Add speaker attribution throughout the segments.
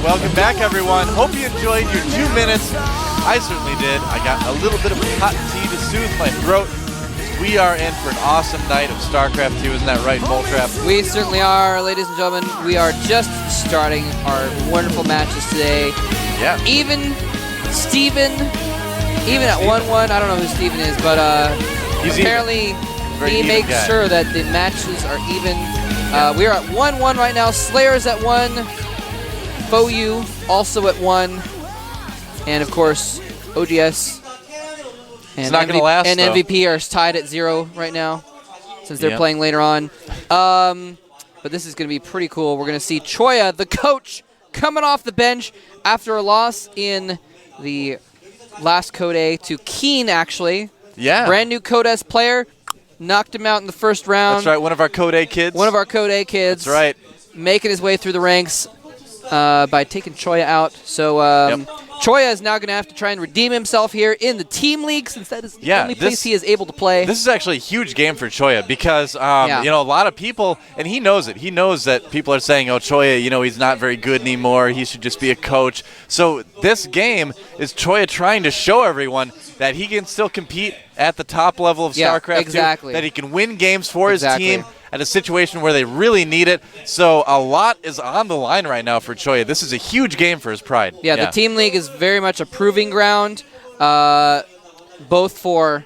Speaker 1: Welcome back, everyone. Hope you enjoyed your 2 minutes. I certainly did. I got a little bit of hot tea to soothe my throat. We are in for an awesome night of StarCraft 2. Isn't that right, Moltrap?
Speaker 2: We certainly are, ladies and gentlemen. We are just starting our wonderful matches today.
Speaker 1: Yeah.
Speaker 2: Even Steven at 1-1, I don't know who Steven is, but apparently he makes sure that the matches are even. We are at 1-1 right now. Slayer's at 1. FOU also at 1, and of course OGS and, MVP are tied at 0 right now since they're playing later on. But this is going to be pretty cool. We're going to see Choya, the coach, coming off the bench after a loss in the last Code A to Keen, actually.
Speaker 1: Yeah.
Speaker 2: Brand new Code S player, knocked him out in the first round.
Speaker 1: That's right, one of our Code A kids.
Speaker 2: One of our Code A kids.
Speaker 1: That's right.
Speaker 2: Making his way through the ranks. By taking Choya out. So Choya is now going to have to try and redeem himself here in the Team League, since that is the only place he is able to play.
Speaker 1: This is actually a huge game for Choya because, you know, a lot of people, and he knows it. He knows that people are saying, oh, Choya, you know, he's not very good anymore. He should just be a coach. So this game is Choya trying to show everyone that he can still compete at the top level of StarCraft 2, that he can win games for his team at a situation where they really need it. So a lot is on the line right now for Choya. This is a huge game for his pride.
Speaker 2: Yeah, the Team League is very much a proving ground, both for,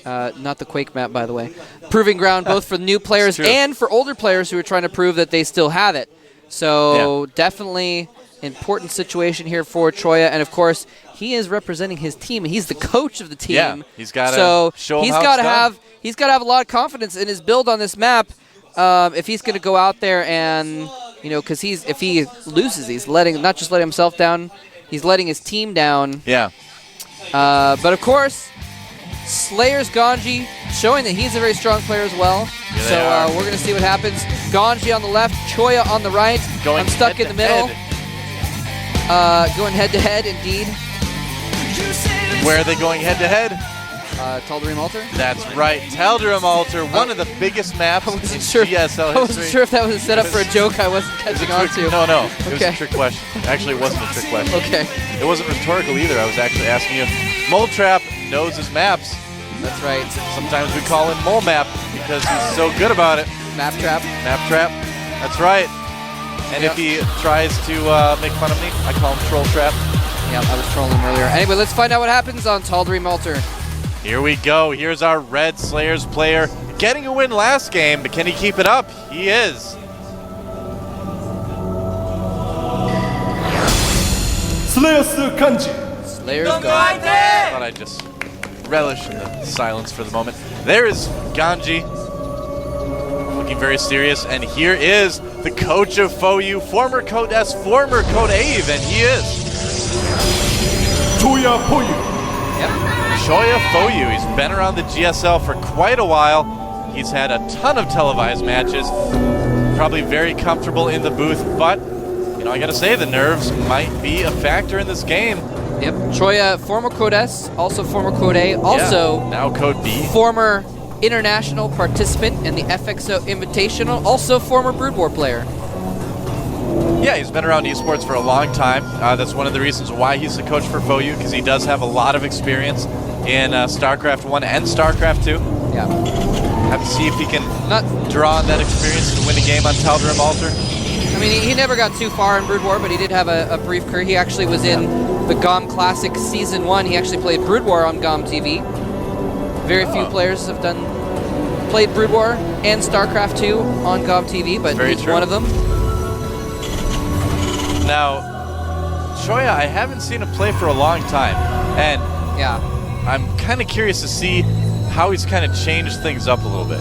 Speaker 2: not the Quake map, by the way, proving ground both for new players and for older players who are trying to prove that they still have it. So definitely important situation here for Choya. And, of course, he is representing his team. He's the coach of the team.
Speaker 1: Yeah, he's got to show him how it's done. He's got to have a lot of confidence in his build on this map if he's going to go out there and, you know, because if he loses, he's not just letting himself down, he's letting his team down. Yeah.
Speaker 2: But, of course, Slayer's Ganji showing that he's a very strong player as well.
Speaker 1: Yeah,
Speaker 2: so we're going to see what happens. Ganji on the left, Choya on the right. I'm stuck in the middle. Going head-to-head, indeed.
Speaker 1: Where are they going head-to-head?
Speaker 2: Tal'Darim Altar?
Speaker 1: That's right, Tal'Darim Altar, one of the biggest maps in GSL history.
Speaker 2: I wasn't sure if that was a setup for a joke I wasn't catching on to.
Speaker 1: No, it was a trick question. Actually, it wasn't a trick question.
Speaker 2: Okay.
Speaker 1: It wasn't rhetorical either. I was actually asking you. Moltrap knows his maps.
Speaker 2: That's right.
Speaker 1: Sometimes we call him Mole Map because he's so good about it.
Speaker 2: Map Trap.
Speaker 1: Map Trap. That's right. And if he tries to make fun of me, I call him Troll Trap.
Speaker 2: Yeah, I was trolling him earlier. Anyway, let's find out what happens on Tal'Darim Altar.
Speaker 1: Here we go. Here's our Red Slayers player getting a win last game, but can he keep it up? He is.
Speaker 3: Slayer's Ganji.
Speaker 2: Slayer's Ganji.
Speaker 1: I thought I'd just relish in the silence for the moment. There is Ganji, looking very serious, and here is the coach of FOU, former Code S, former Code A even. He is.
Speaker 3: Choya FOU.
Speaker 1: Choya FOU. He's been around the GSL for quite a while. He's had a ton of televised matches. Probably very comfortable in the booth, but you know, I gotta say the nerves might be a factor in this game.
Speaker 2: Yep. Choya, former Code S, also former Code A, also
Speaker 1: now Code B.
Speaker 2: Former international participant in the FXO Invitational, also former Brood War player.
Speaker 1: Yeah, he's been around esports for a long time. That's one of the reasons why he's the coach for FOU, because he does have a lot of experience in StarCraft 1 and StarCraft 2.
Speaker 2: Yeah.
Speaker 1: Have to see if he can draw on that experience to win a game on Tal'Darim Altar.
Speaker 2: I mean, he never got too far in Brood War, but he did have a brief career. He actually was in the GOM Classic Season 1. He actually played Brood War on GOM TV. Very few players have played Brood War and StarCraft 2 on GOM TV, but he's one of them.
Speaker 1: Now, Choya, I haven't seen him play for a long time, and I'm kind of curious to see how he's kind of changed things up a little bit.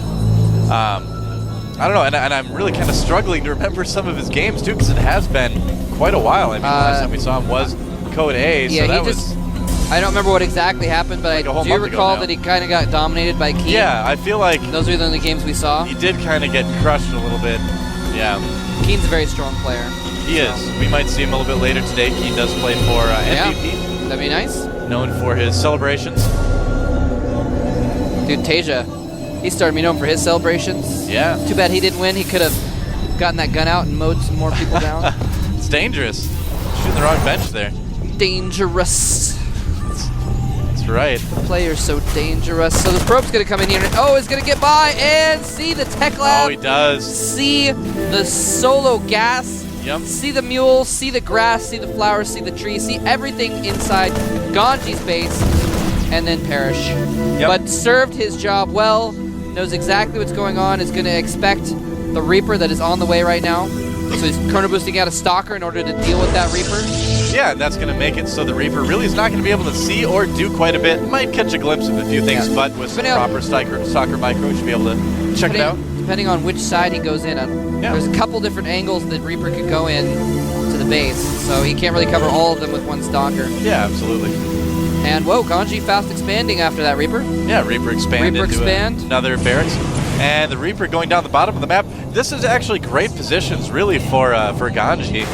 Speaker 1: I don't know, and I'm really kind of struggling to remember some of his games too, because it has been quite a while. I mean, the last time we saw him was Code A, so that was
Speaker 2: I don't remember what exactly happened, but like I do recall that he kind of got dominated by Keen.
Speaker 1: Yeah, I feel like
Speaker 2: those are the only games we saw.
Speaker 1: He did kind of get crushed a little bit. Yeah.
Speaker 2: Keen's a very strong player.
Speaker 1: He is. We might see him a little bit later today. Keen does play for MVP.
Speaker 2: Yeah, that'd be nice.
Speaker 1: Known for his celebrations.
Speaker 2: Dude, Tasia, he started me known for his celebrations.
Speaker 1: Yeah.
Speaker 2: Too bad he didn't win. He could have gotten that gun out and mowed some more people down.
Speaker 1: It's dangerous. Shooting the wrong bench there.
Speaker 2: Dangerous.
Speaker 1: That's right.
Speaker 2: The player's so dangerous. So the probe's going to come in here. And, he's going to get by and see the tech lab.
Speaker 1: Oh, he does.
Speaker 2: See the solo gas.
Speaker 1: Yep.
Speaker 2: See the mule, see the grass, see the flowers, see the trees, see everything inside Ganji's base, and then perish.
Speaker 1: Yep.
Speaker 2: But served his job well, knows exactly what's going on, is going to expect the Reaper that is on the way right now. So he's chrono boosting out a Stalker in order to deal with that Reaper.
Speaker 1: Yeah, that's going to make it so the Reaper really is not going to be able to see or do quite a bit. Might catch a glimpse of a few things, but with some proper Stalker micro, you should be able to check it out.
Speaker 2: Depending on which side he goes in on. Yeah. There's a couple different angles that Reaper could go in to the base, so he can't really cover all of them with one Stalker.
Speaker 1: Yeah, absolutely.
Speaker 2: And whoa, Ganji fast expanding after that Reaper.
Speaker 1: Yeah, Reaper expand into another barracks. And the Reaper going down the bottom of the map. This is actually great positions, really, for Ganji.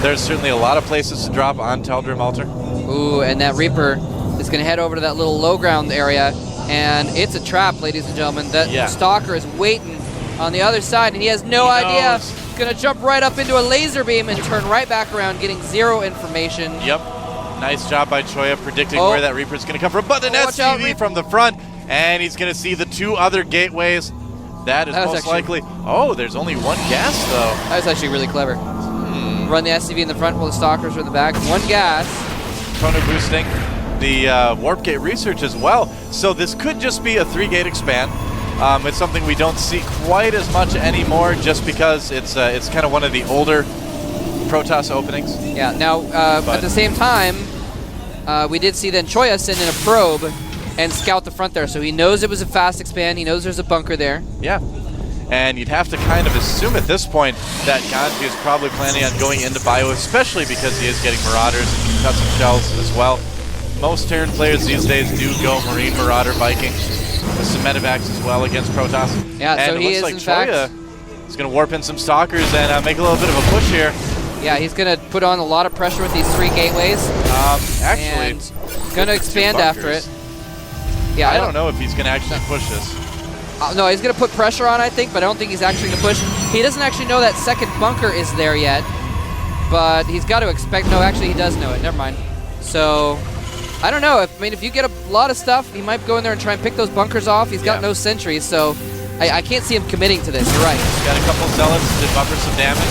Speaker 1: There's certainly a lot of places to drop on Teldrim Altar.
Speaker 2: Ooh, and that Reaper is going to head over to that little low ground area, and it's a trap, ladies and gentlemen. That Stalker is waiting on the other side, and he has no idea. He's going to jump right up into a laser beam and turn right back around, getting zero information.
Speaker 1: Yep. Nice job by Choya predicting where that Reaper is going to come from. But an SCV from the front, and he's going to see the two other gateways. That is most likely. Oh, there's only one gas, though.
Speaker 2: That was actually really clever. Run the SCV in the front while the Stalkers are in the back. One gas.
Speaker 1: Chrono boosting the warp gate research as well. So this could just be a 3-gate expand. It's something we don't see quite as much anymore, just because it's kind of one of the older Protoss openings.
Speaker 2: Yeah. Now at the same time, we did see then Choya send in a probe and scout the front there, so he knows it was a fast expand. He knows there's a bunker there.
Speaker 1: Yeah. And you'd have to kind of assume at this point that Ganji is probably planning on going into Bio, especially because he is getting Marauders and concussive shells as well. Most Terran players these days do go Marine Marauder Viking with some medevacs as well against Protoss.
Speaker 2: Yeah,
Speaker 1: and
Speaker 2: so he is,
Speaker 1: like
Speaker 2: in fact,
Speaker 1: is going to warp in some Stalkers and make a little bit of a push here.
Speaker 2: Yeah, he's going to put on a lot of pressure with these 3 gateways.
Speaker 1: Actually,
Speaker 2: going to expand after it. Yeah,
Speaker 1: I don't know if he's going to actually push this.
Speaker 2: No, he's going to put pressure on, I think, but I don't think he's actually going to push. He doesn't actually know that second bunker is there yet, but he's got to expect. No, actually, he does know it. Never mind. So, I don't know. If you get a lot of stuff, he might go in there and try and pick those bunkers off. He's got no sentries, so I can't see him committing to this. You're right.
Speaker 1: He's got a couple zealots to buffer some damage.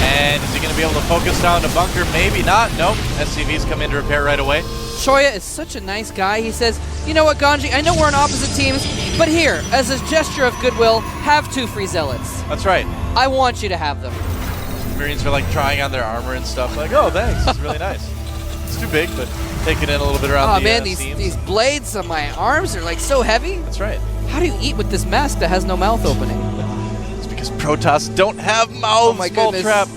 Speaker 1: And is he going to be able to focus down a bunker? Maybe not. Nope. SCVs come in to repair right away.
Speaker 2: Choya is such a nice guy. He says, you know what, Ganji, I know we're on opposite teams, but here, as a gesture of goodwill, have 2 free zealots.
Speaker 1: That's right.
Speaker 2: I want you to have them.
Speaker 1: Marines are like trying on their armor and stuff. Like, oh, thanks. It's really nice. It's too big, but take it in a little bit around the
Speaker 2: man, these blades on my arms are like so heavy.
Speaker 1: That's right.
Speaker 2: How do you eat with this mask that has no mouth opening?
Speaker 1: It's because Protoss don't have mouths,
Speaker 2: oh my goodness.
Speaker 1: Trap.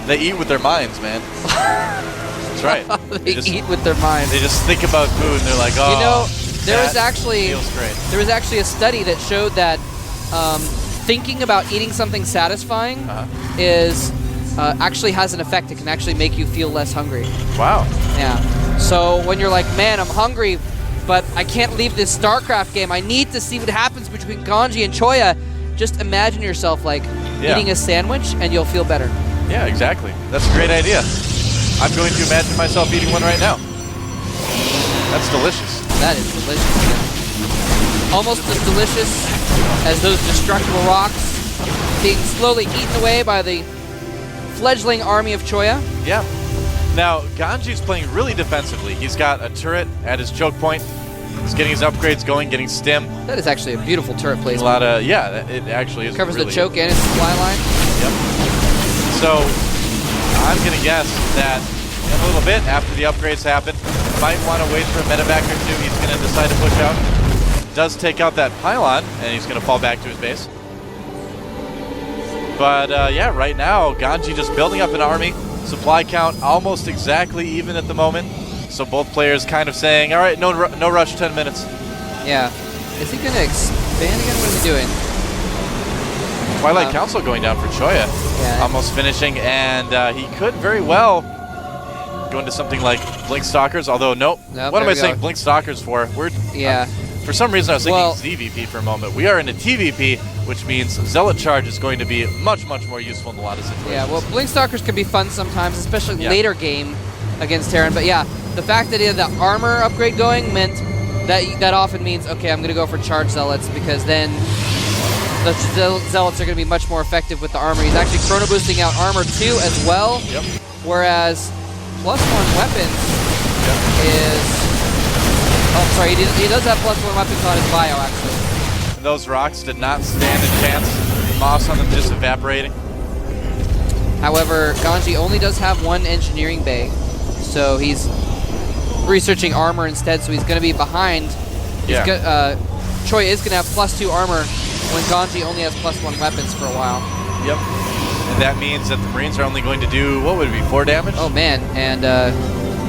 Speaker 1: They eat with their minds, man. That's right.
Speaker 2: They eat with their minds.
Speaker 1: They just think about food and they're like, oh,
Speaker 2: you know, there was actually a study that showed that thinking about eating something satisfying is actually has an effect. It can actually make you feel less hungry.
Speaker 1: Wow.
Speaker 2: Yeah. So when you're like, man, I'm hungry, but I can't leave this StarCraft game. I need to see what happens between Ganji and Choya. Just imagine yourself like eating a sandwich and you'll feel better.
Speaker 1: Yeah, exactly. That's a great idea. I'm going to imagine myself eating one right now. That's delicious.
Speaker 2: That is delicious. Almost as delicious as those destructible rocks being slowly eaten away by the fledgling army of Choya.
Speaker 1: Yeah. Now, Ganji's playing really defensively. He's got a turret at his choke point. He's getting his upgrades going, getting stim.
Speaker 2: That is actually a beautiful turret placement.
Speaker 1: A lot of, it actually is.
Speaker 2: Covers
Speaker 1: really
Speaker 2: the choke and his supply line.
Speaker 1: Yep. So, I'm going to guess that in a little bit, after the upgrades happen, might want to wait for a medevac or 2. He's going to decide to push out. Does take out that pylon, and he's going to fall back to his base. But, right now, Ganji just building up an army. Supply count almost exactly even at the moment. So both players kind of saying, all right, no rush, 10 minutes.
Speaker 2: Yeah. Is he going to expand again? What is he doing?
Speaker 1: Twilight Council going down for Choya.
Speaker 2: Yeah.
Speaker 1: Almost finishing, and he could very well go into something like Blink Stalkers, although nope. What am I saying Blink Stalkers for? For some reason I was thinking ZVP for a moment. We are in a TVP, which means Zealot Charge is going to be much, much more useful in a lot of situations.
Speaker 2: Yeah, well, Blink Stalkers can be fun sometimes, especially later game against Terran. But yeah, the fact that he had the armor upgrade going meant that often means, okay, I'm going to go for Charge Zealots, because then the Zealots are going to be much more effective with the armor. He's actually chrono boosting out armor 2 as well, whereas +1 weapons is... Oh, sorry, he does have +1 weapons on his bio, actually.
Speaker 1: And those rocks did not stand a chance. Moss on them just evaporating.
Speaker 2: However, Ganji only does have 1 engineering bay, so he's researching armor instead, so he's going to be behind. Choya is going to have +2 armor when Ganji only has +1 weapons for a while.
Speaker 1: Yep. And that means that the Marines are only going to do, what would it be, 4 damage?
Speaker 2: Oh, man. And,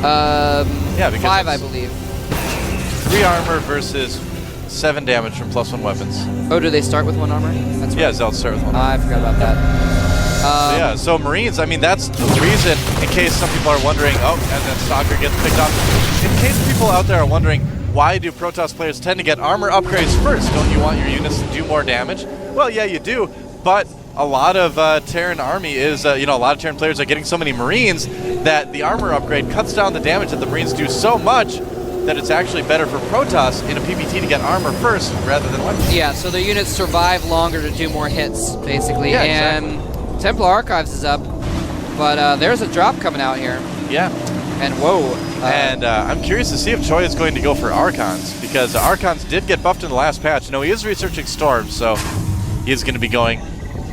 Speaker 1: because
Speaker 2: 5, I believe.
Speaker 1: 3 armor versus 7 damage from +1 weapons.
Speaker 2: Oh, do they start with 1 armor? That's right.
Speaker 1: Yeah, Zealots start with 1 armor.
Speaker 2: I forgot about that.
Speaker 1: So Marines, I mean, that's the reason, in case some people are wondering, oh, and then Stalker gets picked off. In case people out there are wondering, why do Protoss players tend to get armor upgrades first? Don't you want your units to do more damage? Well, yeah, you do, but a lot of Terran army is, a lot of Terran players are getting so many Marines that the armor upgrade cuts down the damage that the Marines do so much that it's actually better for Protoss in a PvT to get armor first rather than weapons.
Speaker 2: Yeah, so their units survive longer to do more hits, basically.
Speaker 1: Yeah,
Speaker 2: and
Speaker 1: exactly.
Speaker 2: Templar Archives is up, but there's a drop coming out here.
Speaker 1: Yeah.
Speaker 2: And whoa.
Speaker 1: And I'm curious to see if Choya is going to go for Archons, because Archons did get buffed in the last patch. No, he is researching Storms, so he is going to be going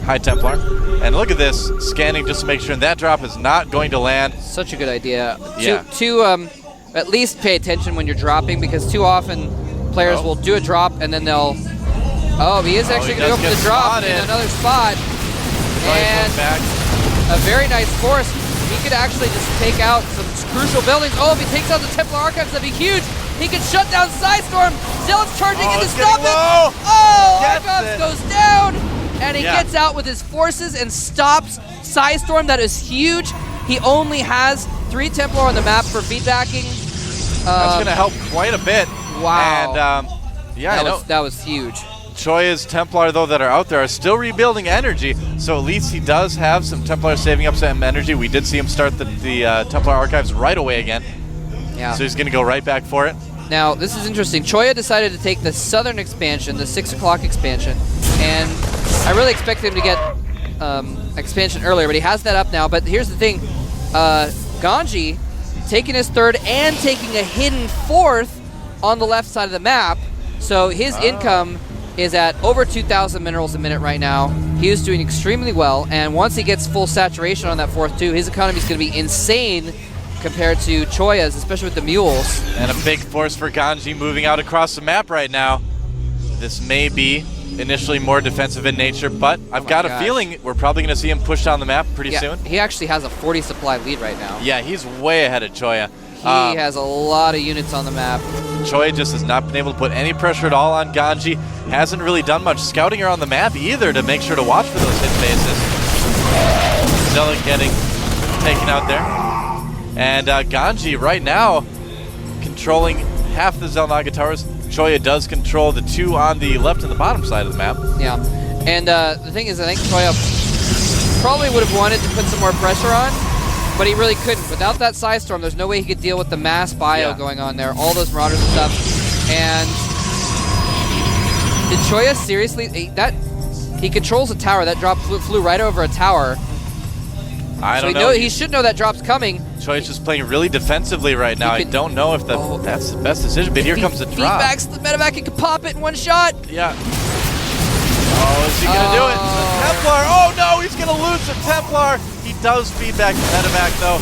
Speaker 1: High Templar. And look at this, scanning just to make sure that drop is not going to land.
Speaker 2: Such a good idea.
Speaker 1: Yeah.
Speaker 2: At least pay attention when you're dropping, because too often players will do a drop and then they'll... Oh, he is actually going to go for the drop in another spot. And a very nice force. He could actually just take out some crucial buildings. Oh, if he takes out the Templar Archives, that'd be huge. He could shut down Psystorm. Zealot's charging in to stop it. Oh, Archives goes down. And he gets out with his forces and stops Psystorm. That is huge. He only has 3 Templar on the map for feedbacking.
Speaker 1: That's going to help quite a bit.
Speaker 2: Wow.
Speaker 1: And
Speaker 2: that was huge.
Speaker 1: Choya's Templar, though, that are out there are still rebuilding energy, so at least he does have some Templar saving up some energy. We did see him start the Templar Archives right away again.
Speaker 2: Yeah.
Speaker 1: So he's going to go right back for it.
Speaker 2: Now, this is interesting. Choya decided to take the southern expansion, the 6 o'clock expansion, and I really expected him to get expansion earlier, but he has that up now. But here's the thing. Ganji taking his 3rd and taking a hidden 4th on the left side of the map. So his income is at over 2,000 minerals a minute right now. He is doing extremely well, and once he gets full saturation on that 4th too, his economy is going to be insane compared to Choya's, especially with the mules.
Speaker 1: And a big force for Ganji moving out across the map right now. This may be initially more defensive in nature, but I've got a feeling we're probably going to see him push down the map pretty soon.
Speaker 2: He actually has a 40 supply lead right now.
Speaker 1: Yeah, he's way ahead of Choya.
Speaker 2: He has a lot of units on the map.
Speaker 1: Choya just has not been able to put any pressure at all on Ganji. Hasn't really done much scouting around the map either to make sure to watch for those hit bases. Zealot getting taken out there. And Ganji right now controlling half the Xel'Naga towers. Choya does control the 2 on the left and the bottom side of the map.
Speaker 2: Yeah, and the thing is, I think Choya probably would have wanted to put some more pressure on, but he really couldn't. Without that Psystorm, there's no way he could deal with the mass bio going on there, all those Marauders and stuff. And did Choya seriously? He controls a tower. That drop flew right over a tower.
Speaker 1: I don't know.
Speaker 2: He should know that drop's coming.
Speaker 1: Choya's just playing really defensively right now. I don't know if that's the best decision, but here comes the drop.
Speaker 2: Feedbacks the medevac, he can pop it in 1 shot.
Speaker 1: Yeah. Oh, is he going to do it? The Templar. Oh, no, he's going to lose the Templar. He does feedback the medevac, though.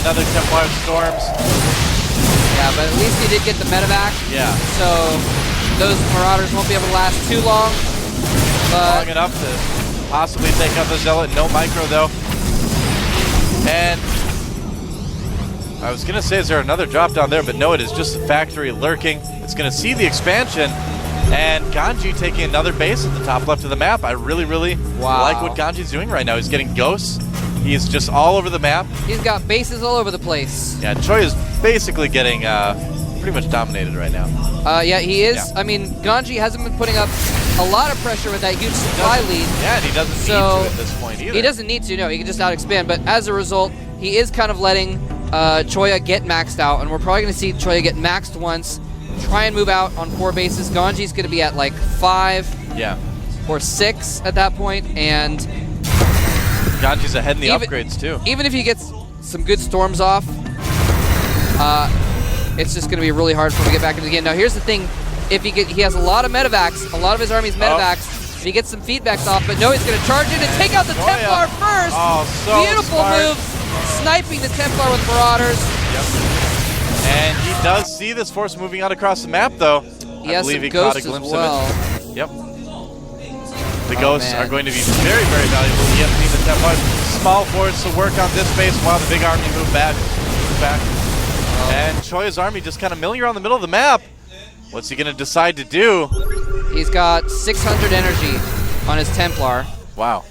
Speaker 1: Another Templar storms.
Speaker 2: Yeah, but at least he did get the medevac.
Speaker 1: Yeah.
Speaker 2: So those Marauders won't be able to last too long.
Speaker 1: Long enough to possibly take out the Zealot. No micro, though. And I was going to say, is there another drop down there? But no, it is just the factory lurking. It's going to see the expansion. And Ganji taking another base at the top left of the map. I really, really like what Ganji's doing right now. He's getting ghosts. He's just all over the map.
Speaker 2: He's got bases all over the place.
Speaker 1: Yeah, Choi is basically getting pretty much dominated right now.
Speaker 2: Yeah, he is.
Speaker 1: Yeah.
Speaker 2: I mean, Ganji hasn't been putting up a lot of pressure with that huge supply lead.
Speaker 1: Yeah, and he doesn't need to at this point either.
Speaker 2: He doesn't need to, no. He can just out-expand. But as a result, he is kind of letting Choya get maxed out. And we're probably going to see Choya get maxed once, try and move out on 4 bases. Ganji's going to be at like 5 or 6 at that point. And
Speaker 1: Ganji's ahead in the upgrades too.
Speaker 2: Even if he gets some good storms off, it's just going to be really hard for him to get back into the game. Now, here's the thing. If he has a lot of medevacs, a lot of his army's medevacs, if he gets some feedbacks off, but no, he's going to charge in and take out the Templar first.
Speaker 1: Oh, so
Speaker 2: beautiful
Speaker 1: smart.
Speaker 2: move, sniping the Templar with Marauders.
Speaker 1: Yep. And he does see this force moving out across the map, though.
Speaker 2: He has some ghosts as well.
Speaker 1: Yep. The ghosts are going to be very, very valuable. You have seen the Templar small force to work on this base while the big army move back. And Choya's army just kind of milling around the middle of the map. What's he going to decide to do?
Speaker 2: He's got 600 energy on his Templar.
Speaker 1: Wow.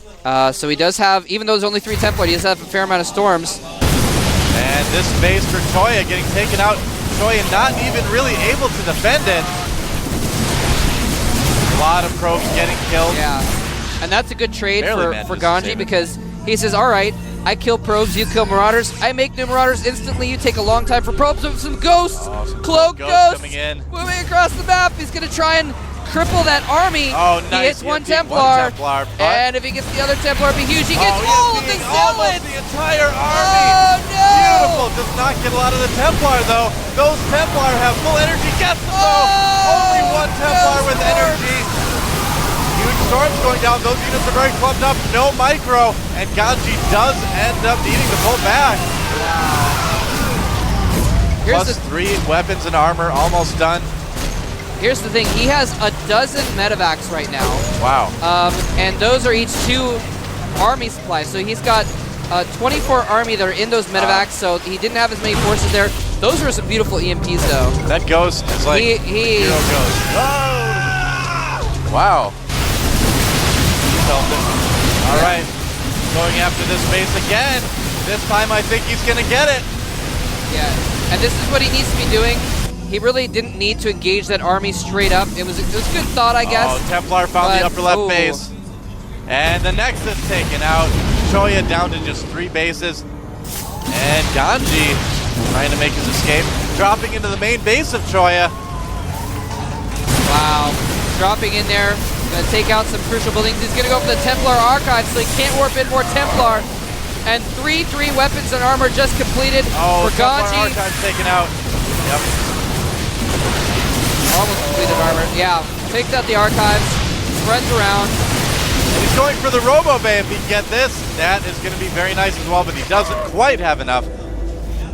Speaker 2: So he does have, even though there's only 3 Templar, he does have a fair amount of storms.
Speaker 1: And this base for Choya getting taken out. Choya not even really able to defend it. A lot of probes getting killed.
Speaker 2: Yeah. And that's a good trade for Ganji
Speaker 1: to
Speaker 2: because he says, all right, I kill probes, you kill Marauders. I make new Marauders instantly. You take a long time for probes. Some ghosts, cloak ghosts
Speaker 1: coming in.
Speaker 2: Moving across the map. He's going to try and cripple that army.
Speaker 1: Oh, nice.
Speaker 2: He hits one Templar. And if he gets the other Templar, it'll be huge. He gets all of the Zealots.
Speaker 1: The entire army.
Speaker 2: Oh, no.
Speaker 1: Beautiful. Does not get a lot of the Templar, though. Those Templar have full energy. Gets them, though. Only one Templar with energy. Huge storms going down. Those units are very clumped up. No micro. And Ganji does end up needing to pull back. Plus 3 weapons and armor. Almost done.
Speaker 2: Here's the thing. He has a dozen medevacs right now.
Speaker 1: Wow.
Speaker 2: And those are each 2 army supplies. So he's got 24 army that are in those medevacs. So he didn't have as many forces there. Those were some beautiful EMPs, though.
Speaker 1: That ghost is like hero ghost. Oh! Wow. All right, going after this base again. This time I think he's going to get it.
Speaker 2: Yeah, and this is what he needs to be doing. He really didn't need to engage that army straight up. It was a good thought, I guess.
Speaker 1: Oh, Templar found the upper left base. And the next is taken out. Choya down to just 3 bases. And Ganji trying to make his escape. Dropping into the main base of Choya.
Speaker 2: Wow, dropping in there. Gonna take out some crucial buildings. He's gonna go for the Templar Archive, so he can't warp in more Templar. And 3 weapons and armor just completed for Ganji.
Speaker 1: Templar Archive taken out. Yep.
Speaker 2: Almost completed armor. Yeah, takes out the archives, runs around.
Speaker 1: And he's going for the Robo Bay. If he can get this, that is gonna be very nice as well, but he doesn't quite have enough.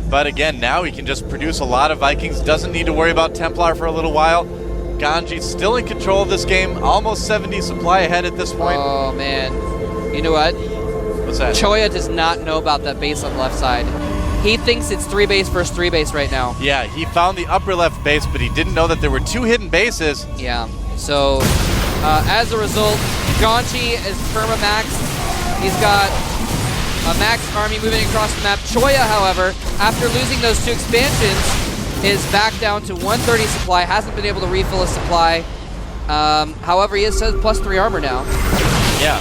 Speaker 1: But again, now he can just produce a lot of Vikings. Doesn't need to worry about Templar for a little while. Ganji's still in control of this game, almost 70 supply ahead at this point.
Speaker 2: Oh, man. You know what?
Speaker 1: What's that?
Speaker 2: Choya does not know about that base on the left side. He thinks it's 3 base versus 3 base right now.
Speaker 1: Yeah, he found the upper left base, but he didn't know that there were 2 hidden bases.
Speaker 2: Yeah, so as a result, Ganji is perma-maxed. He's got a maxed army moving across the map. Choya, however, after losing those 2 expansions, is back down to 130 supply, hasn't been able to refill his supply. However, he has plus 3 armor now.
Speaker 1: Yeah.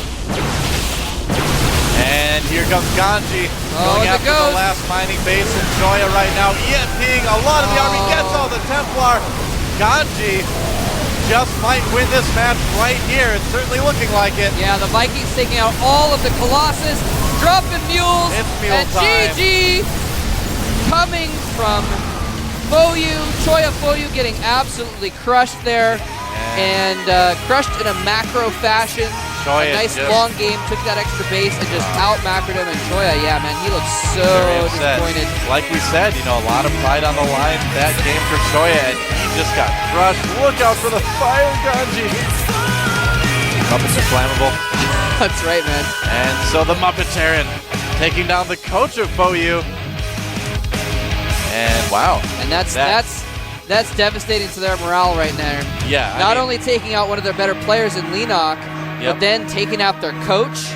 Speaker 1: And here comes Ganji going after the last mining base in Choya right now. EMPing a lot of the army, gets all the Templar. Ganji just might win this match right here. It's certainly looking like it.
Speaker 2: Yeah, the Vikings taking out all of the Colossus, dropping mules.
Speaker 1: It's mule time.
Speaker 2: And GG coming from FOU, Choya FOU getting absolutely crushed there, and crushed in a macro fashion.
Speaker 1: Choya
Speaker 2: a nice long game, took that extra base and just out-macroed him. And Choya, yeah, man, he looks so disappointed.
Speaker 1: Like we said, you know, a lot of pride on the line that game for Choya, and he just got crushed. Look out for the fire, Ganji. Muppets are flammable.
Speaker 2: That's right, man.
Speaker 1: And so the Muppetarian taking down the coach of FOU. And wow.
Speaker 2: And that's devastating to their morale right now.
Speaker 1: Yeah.
Speaker 2: Not only taking out one of their better players in Lenok, but then taking out their coach.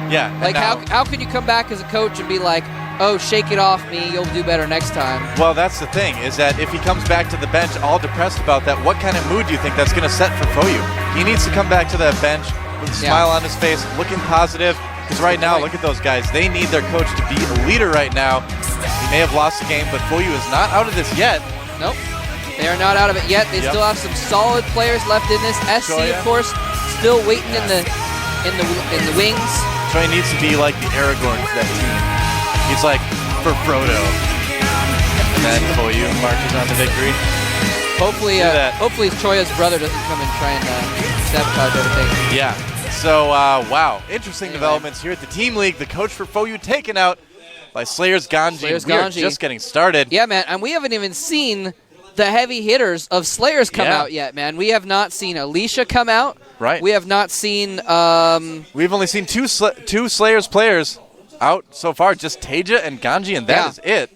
Speaker 1: Yeah.
Speaker 2: Like how can you come back as a coach and be like, oh, shake it off me, you'll do better next time?
Speaker 1: Well, that's the thing, is that if he comes back to the bench all depressed about that, what kind of mood do you think that's going to set for FOU? He needs to come back to that bench with a smile on his face, looking positive, because right now, look at those guys. They need their coach to be a leader right now. He may have lost the game, but FOU is not out of this yet.
Speaker 2: Nope. They are not out of it yet. They still have some solid players left in this. SC, of course, still waiting in the wings.
Speaker 1: Troy needs to be like the Aragorn to that team. He's like, for Frodo. And then FOU marches on to victory.
Speaker 2: Hopefully Choya's brother doesn't come and try and sabotage everything.
Speaker 1: Yeah. So, wow. Interesting developments here at the Team League. The coach for FOU taken out by Slayers Ganji. We are just getting started.
Speaker 2: Yeah, man. And we haven't even seen the heavy hitters of Slayers come out yet, man. We have not seen Alicia come out.
Speaker 1: Right.
Speaker 2: We have not seen...
Speaker 1: We've only seen two Slayers players out so far, just Teja and Ganji, and that is it.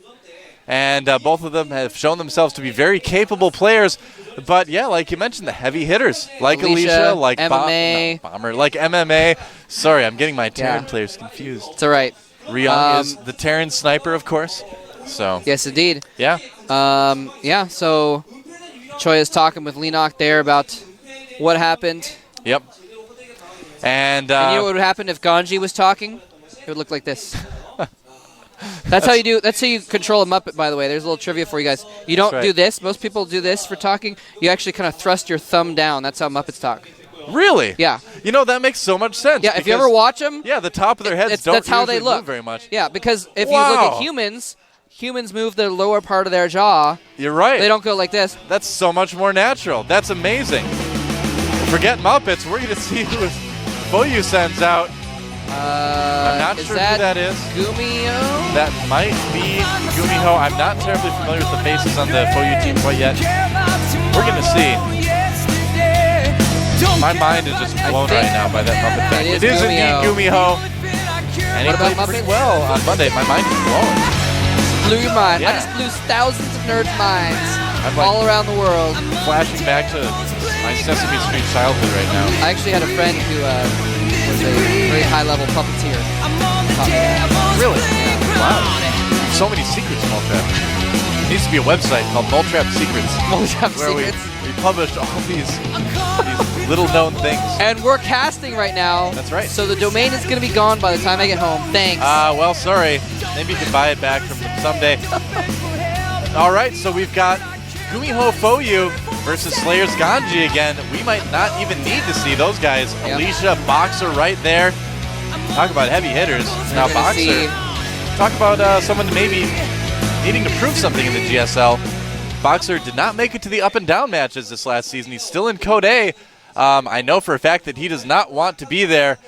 Speaker 1: And both of them have shown themselves to be very capable players. But yeah, like you mentioned, the heavy hitters, like Alicia, like
Speaker 2: MMA.
Speaker 1: Bomber, like MMA. Sorry, I'm getting my Terran players confused.
Speaker 2: It's all right.
Speaker 1: Ryung is the Terran sniper, of course. So
Speaker 2: yes, indeed.
Speaker 1: Yeah.
Speaker 2: Yeah. So Choi is talking with Lenok there about what happened.
Speaker 1: Yep. And
Speaker 2: you know what would happen if Ganji was talking? It would look like this. That's how you do. That's how you control a Muppet, by the way. There's a little trivia for you guys. You don't do this. Most people do this for talking. You actually kind of thrust your thumb down. That's how Muppets talk.
Speaker 1: Really?
Speaker 2: Yeah.
Speaker 1: You know, that makes so much sense.
Speaker 2: Yeah, if you ever watch them.
Speaker 1: Yeah, the top of their heads
Speaker 2: that's how they look.
Speaker 1: Move very much.
Speaker 2: Yeah, because if you look at humans move the lower part of their jaw.
Speaker 1: You're right.
Speaker 2: They don't go like this.
Speaker 1: That's so much more natural. That's amazing. Forget Muppets. We're going to see who FOU sends out. I'm not sure who that is.
Speaker 2: Gumio?
Speaker 1: That might be Gumiho. I'm not terribly familiar with the faces on the FOU team quite yet. We're going to see. My mind is just blown right now by that Muppet fact. It is indeed Gumiho. And he played pretty well on Monday. My mind is blown.
Speaker 2: Blew your mind. I just blew thousands of nerds' minds all around the world.
Speaker 1: Flashing back to my Sesame Street childhood right now.
Speaker 2: I actually had a friend who was a very high-level puppeteer.
Speaker 1: Really? Yeah. Wow. So many secrets, Moltrap. There needs to be a website called Moltrap Secrets.
Speaker 2: Moltrap
Speaker 1: where
Speaker 2: Secrets.
Speaker 1: we publish all these little-known things.
Speaker 2: And we're casting right now.
Speaker 1: That's right.
Speaker 2: So the domain is going to be gone by the time I get home. Thanks.
Speaker 1: Well, sorry. Maybe you can buy it back from them someday. All right, so we've got Gumiho FOU versus Slayers Ganji again. We might not even need to see those guys. Yep. Alicia, Boxer right there. Talk about heavy hitters. Now Boxer. Talk about someone maybe needing to prove something in the GSL. Boxer did not make it to the up and down matches this last season. He's still in Code A. I know for a fact that he does not want to be there.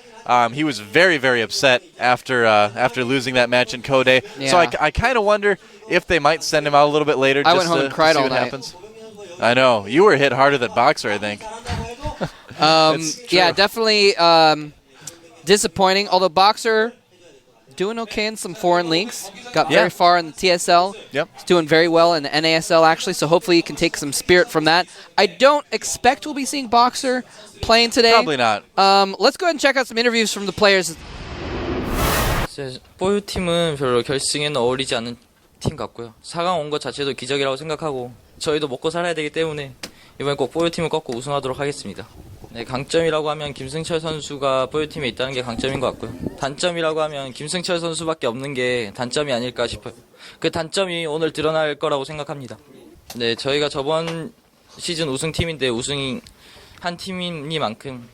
Speaker 1: He was very, very upset after losing that match in Code A. Yeah. So I kind of wonder if they might send him out a little bit later.
Speaker 2: I went home and cried all night.
Speaker 1: Happens. I know. You were hit harder than Boxer, I think.
Speaker 2: Yeah, definitely disappointing. Although Boxer doing okay in some foreign leagues. Got very far in the TSL.
Speaker 1: Yep.
Speaker 2: He's doing very well in the NASL, actually, so hopefully he can take some spirit from that. I don't expect we'll be seeing Boxer playing today.
Speaker 1: Probably not.
Speaker 2: Let's go ahead and check out some interviews from the players.
Speaker 4: FOU 팀은 별로 결승에는 어울리지 않는 팀 같고요. 4강 온 것 자체도 기적이라고 생각하고 저희도 먹고 살아야 되기 때문에 이번에 꼭 FOU 팀을 꺾고 우승하도록 하겠습니다. 네, 강점이라고 하면 김승철 선수가 FOU 팀에 있다는 게 강점인 것 같고요. 단점이라고 하면 김승철 선수밖에 없는 게 단점이 아닐까 싶어요. 그 단점이 오늘 드러날 거라고 생각합니다. 네, 저희가 저번 시즌 우승팀인데 우승이 한 팀이니만큼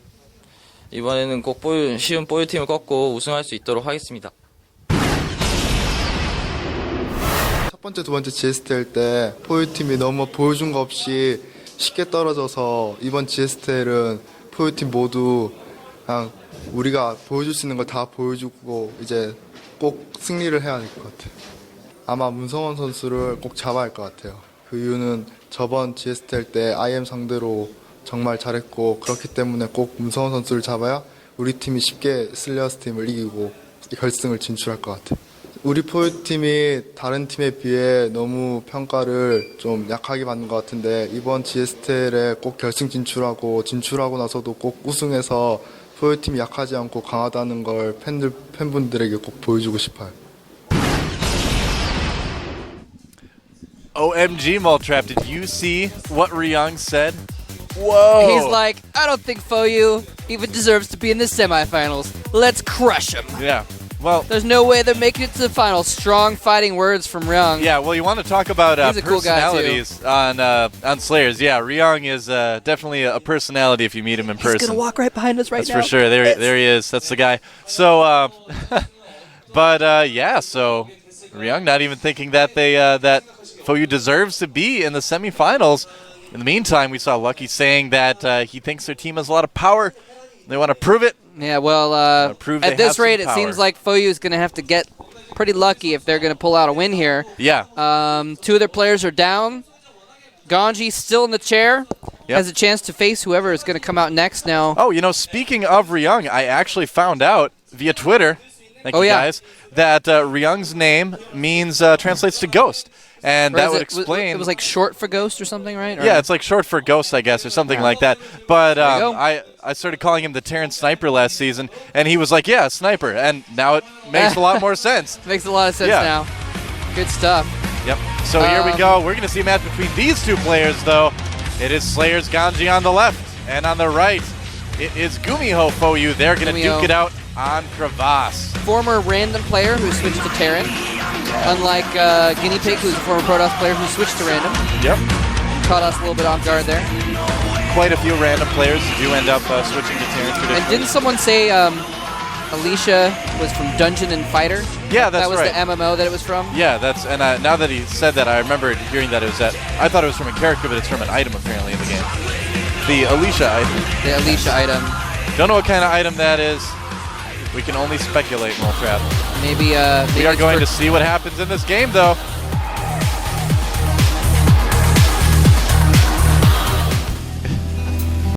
Speaker 4: 이번에는 꼭 쉬운 FOU 팀을 꺾고 우승할 수 있도록 하겠습니다.
Speaker 5: 첫 번째, 두 번째 GSTL 때 FOU 팀이 너무 보여준 거 없이 쉽게 떨어져서 이번 GSTL은 FOU 팀 모두 그냥 우리가 보여줄 수 있는 걸 다 보여주고 이제 꼭 승리를 해야 될 것 같아요. 아마 문성원 선수를 꼭 잡아야 할 것 같아요. 그 이유는 저번 GSTL 때 IM 상대로 정말 잘했고 그렇기 때문에 꼭 문성원 선수를 잡아야 우리 팀이 쉽게 슬레어스 팀을 이기고 결승을 진출할 것 같아요. 우리 포유팀이 다른 팀에 비해 너무 평가를 좀 약하게 받는 것 같은데 이번 GSTL에 꼭 결승 진출하고 나서도 꼭 우승해서 포유팀이 약하지 않고 강하다는 걸 팬분들에게 꼭 보여주고 싶어요.
Speaker 1: OMG, Moltrap, did you see what Ryung said? Whoa!
Speaker 2: He's like, I don't think FOU even deserves to be in the semifinals. Let's crush them.
Speaker 1: Yeah. Well,
Speaker 2: there's no way they're making it to the finals. Strong fighting words from Ryung.
Speaker 1: Yeah, well, you want to talk about personalities
Speaker 2: cool
Speaker 1: on Slayers. Yeah, Ryung is definitely a personality if you meet him in person.
Speaker 2: He's going to walk right behind us right
Speaker 1: now.
Speaker 2: now.
Speaker 1: That's for sure. There he is. That's the guy. So, yeah, so Ryung not even thinking that that FOU deserves to be in the semifinals. In the meantime, we saw Lucky saying that he thinks their team has a lot of power. They want to prove it.
Speaker 2: Yeah, well, at this rate, it seems like FOU is going to have to get pretty lucky if they're going to pull out a win here.
Speaker 1: Yeah.
Speaker 2: 2 of their players are down. Ganji still in the chair. Yep. Has a chance to face whoever is going to come out next now.
Speaker 1: Oh, you know, speaking of Ryung, I actually found out via Twitter, thank you guys, that Ryung's name translates to ghost. And that would explain.
Speaker 2: It was like short for ghost or something, right? Or
Speaker 1: yeah, it's like short for ghost, I guess, or something like that. But I started calling him the Terran Sniper last season, and he was like, yeah, Sniper. And now it makes a lot more sense.
Speaker 2: Makes a lot of sense now. Good stuff.
Speaker 1: Yep. So here we go. We're going to see a match between these two players, though. It is Slayers Ganji on the left, and on the right, it is Gumiho FOU. They're going to duke it out on Crevasse.
Speaker 2: Former random player who switched to Terran. Unlike Guinea Pig, who's a former Protoss player who switched to random.
Speaker 1: Yep.
Speaker 2: Caught us a little bit off guard there.
Speaker 1: Quite a few random players do end up switching to Terran.
Speaker 2: And didn't someone say Alicia was from Dungeon and Fighter?
Speaker 1: Yeah, that's
Speaker 2: right. That was the MMO that it was from?
Speaker 1: Yeah, and now that he said that, I remember hearing that it was that. I thought it was from a character, but it's from an item apparently in the game. The Alicia item.
Speaker 2: The Alicia item.
Speaker 1: Don't know what kind of item that is. We can only speculate, Moltrap.
Speaker 2: Maybe
Speaker 1: we are going to see what happens in this game, though.